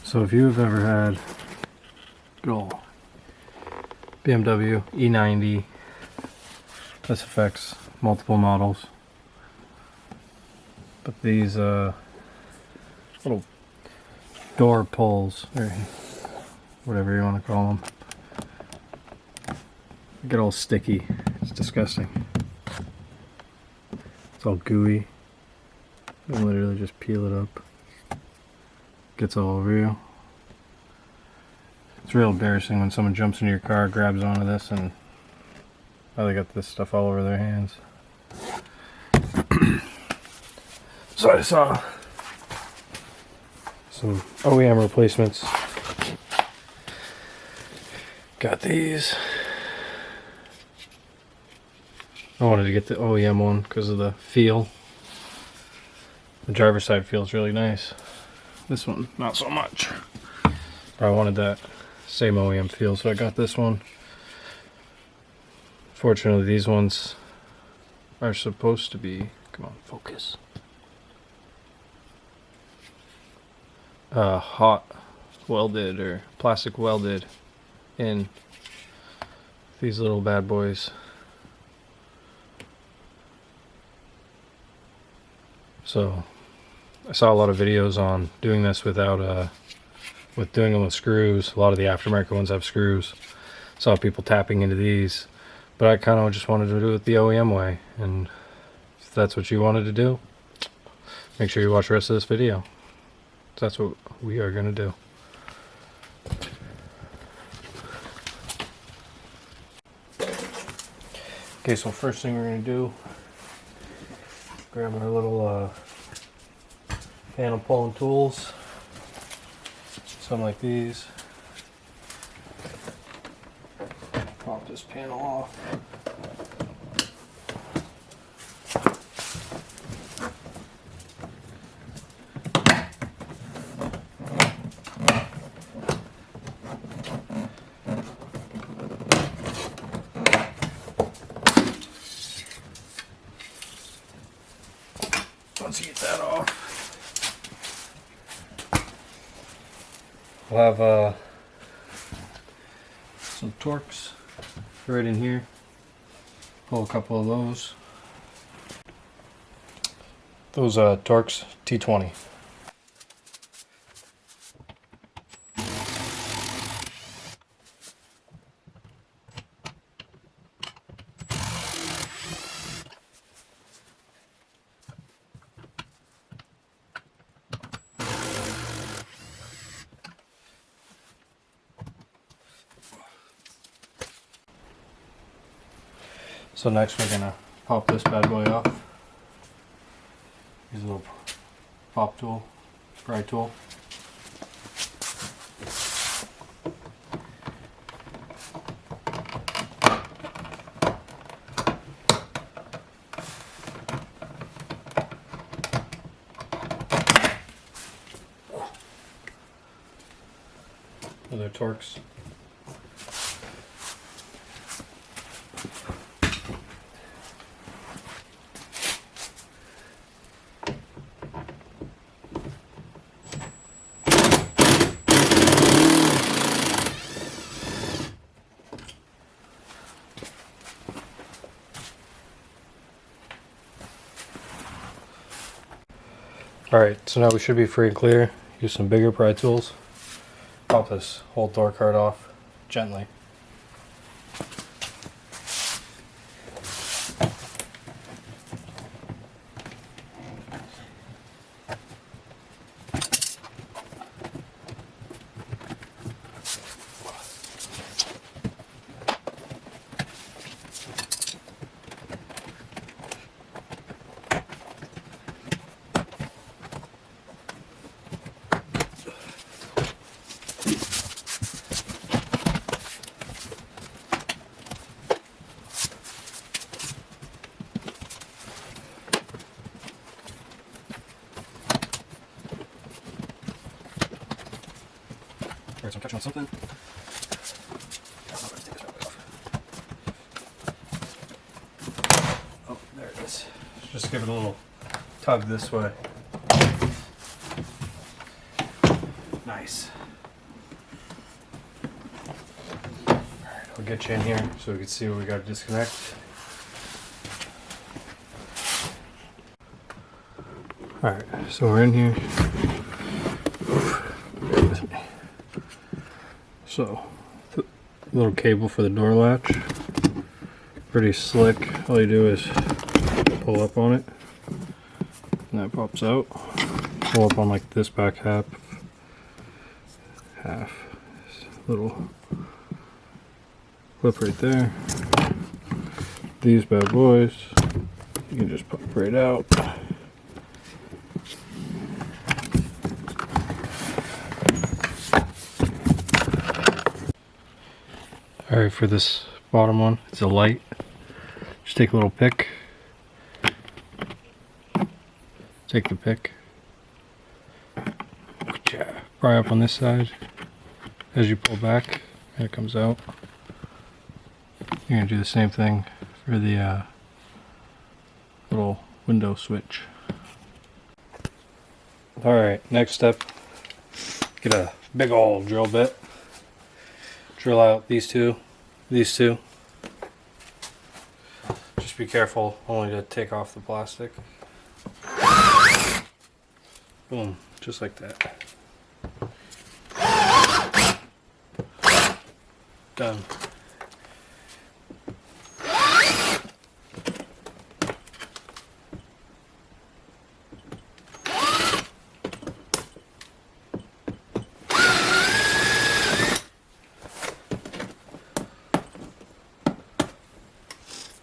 So if you've ever had good old BMW E90, this affects multiple models, but these little door pulls, or whatever you want to call them, get all sticky. It's disgusting. It's all gooey. You can literally just peel it up. Gets all over you. It's real embarrassing when someone jumps into your car, grabs onto this, and they got this stuff all over their hands. So I saw some OEM replacements. Got these. I wanted to get the OEM one because of the feel. The driver's side feels really nice. This one, not so much. But I wanted that same OEM feel, so I got this one. Fortunately, these ones are supposed to be, come on, focus. Hot welded or plastic welded in these little bad boys. So I saw a lot of videos on doing this without with doing them with screws. A lot of the aftermarket ones have screws. Saw people tapping into these, but I kind of just wanted to do it the OEM way. And if that's what you wanted to do, make sure you watch the rest of this video. That's what we are gonna do. Okay, so first thing we're gonna do, grab our little panel pulling tools, something like these. Pop this panel off. Once you get that off, we'll have some Torx right in here. Pull a couple of those. Those Torx T20. So next we're gonna pop this bad boy off. Use a little pop tool, pry tool. Other Torx. Alright, so now we should be free and clear. Use some bigger pry tools. Pop this whole door card off gently. Alright, so I'm catching on something. Oh, there it is. Just give it a little tug this way. Nice. Nice. Alright, I'll get you in here so we can see what we got to disconnect. Alright, so we're in here. Bear with me. So, the little cable for the door latch. Pretty slick. All you do is pull up on it, and that pops out. Pull up on like this back half. Little clip right there. These bad boys, you can just pop right out. Alright, for this bottom one, it's a light. Just take a little pick. Take the pick. Pry up on this side. As you pull back, and it comes out. You're going to do the same thing for the little window switch. Alright, next step. Get a big old drill bit. Drill out these two. Just be careful only to take off the plastic. Boom, just like that. Done.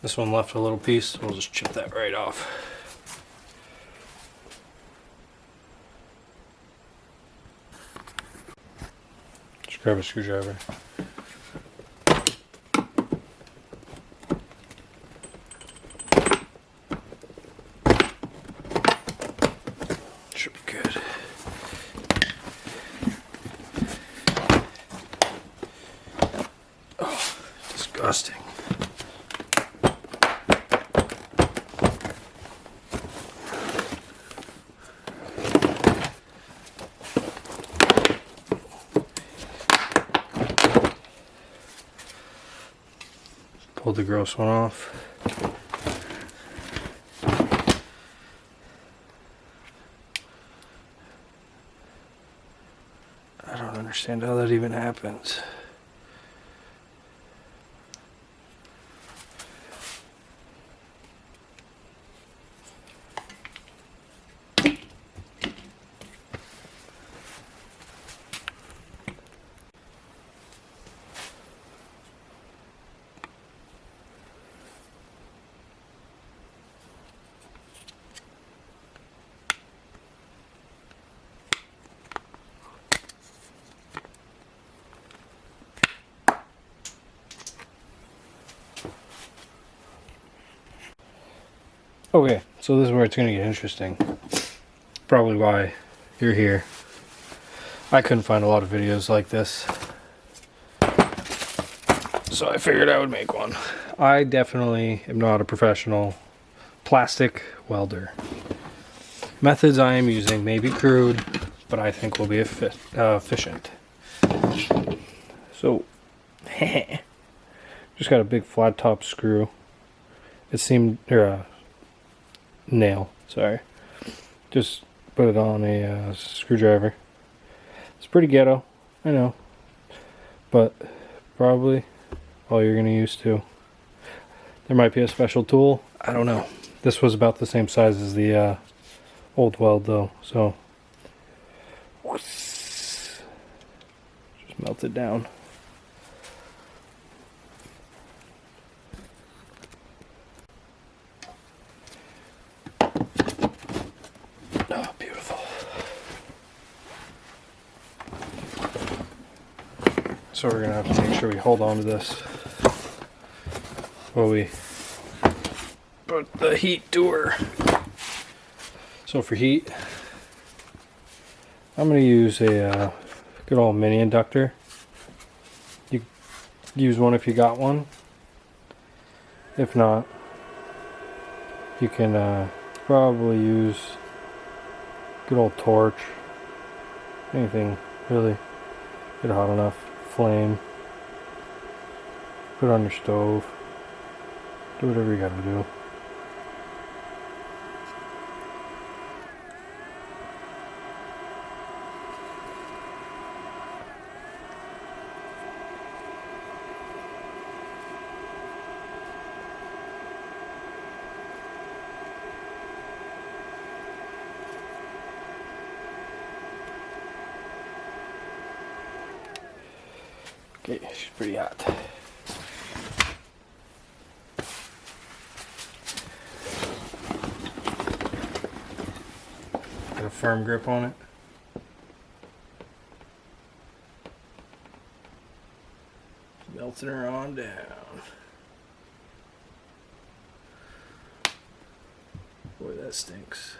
This one left a little piece, we'll just chip that right off. Just grab a screwdriver. Should be good. Oh, disgusting. Pull the gross one off. I don't understand how that even happens. Okay, so this is where it's going to get interesting. Probably why you're here. I couldn't find a lot of videos like this, so I figured I would make one. I definitely am not a professional plastic welder. Methods I am using may be crude, but I think will be efficient. So, just got a big flat top screw. It seemed, or nail, sorry. Just put it on a screwdriver. It's pretty ghetto, I know, but probably all you're gonna use too. There might be a special tool, I don't know. This was about the same size as the old weld though, so just melt it down. Oh, beautiful. So we're gonna have to make sure we hold on to this while we put the heat to her. So for heat, I'm gonna use a good old mini inductor. You use one if you got one. If not, you can probably use good old torch, anything Really get a hot enough flame. Put it on your stove. Do whatever you gotta do. Okay, she's pretty hot. Got a firm grip on it. Melting her on down. Boy, that stinks.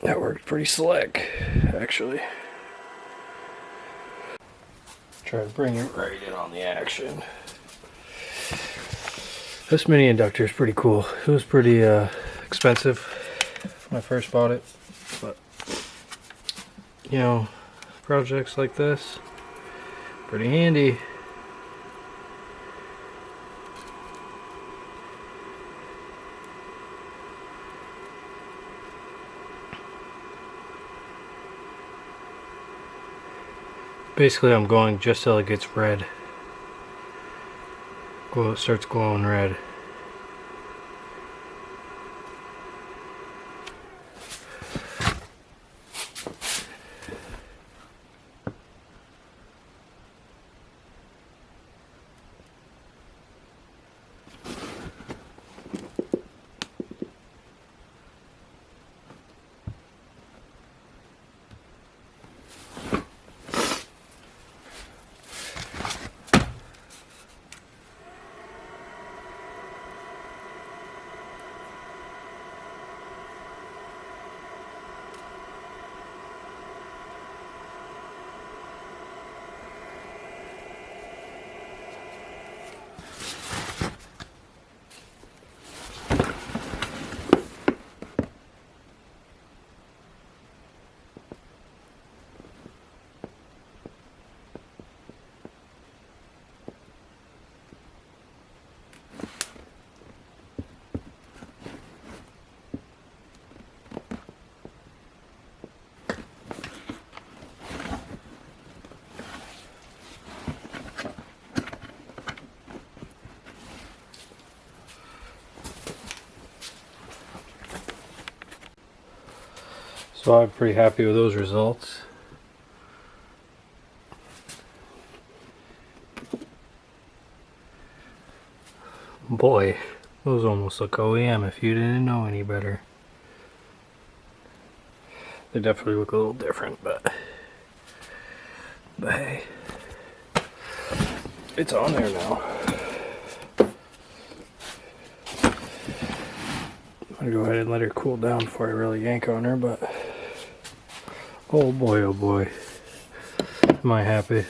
That worked pretty slick, actually. Try to bring it right in on the action. This mini inductor is pretty cool. It was pretty expensive when I first bought it, but you know, projects like this, pretty handy. Basically, I'm going just till it gets red. It starts glowing red. So I'm pretty happy with those results. Boy, those almost look OEM if you didn't know any better. They definitely look a little different, but hey, it's on there now. I'm gonna go ahead and let her cool down before I really yank on her, but oh boy, am I happy.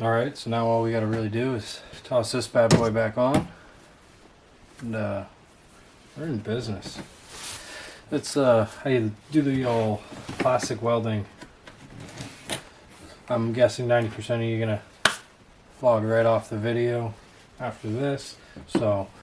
Alright, so now all we gotta really do is toss this bad boy back on, and we're in business. It's how you do the old plastic welding. I'm guessing 90% of you are gonna log right off the video after this, so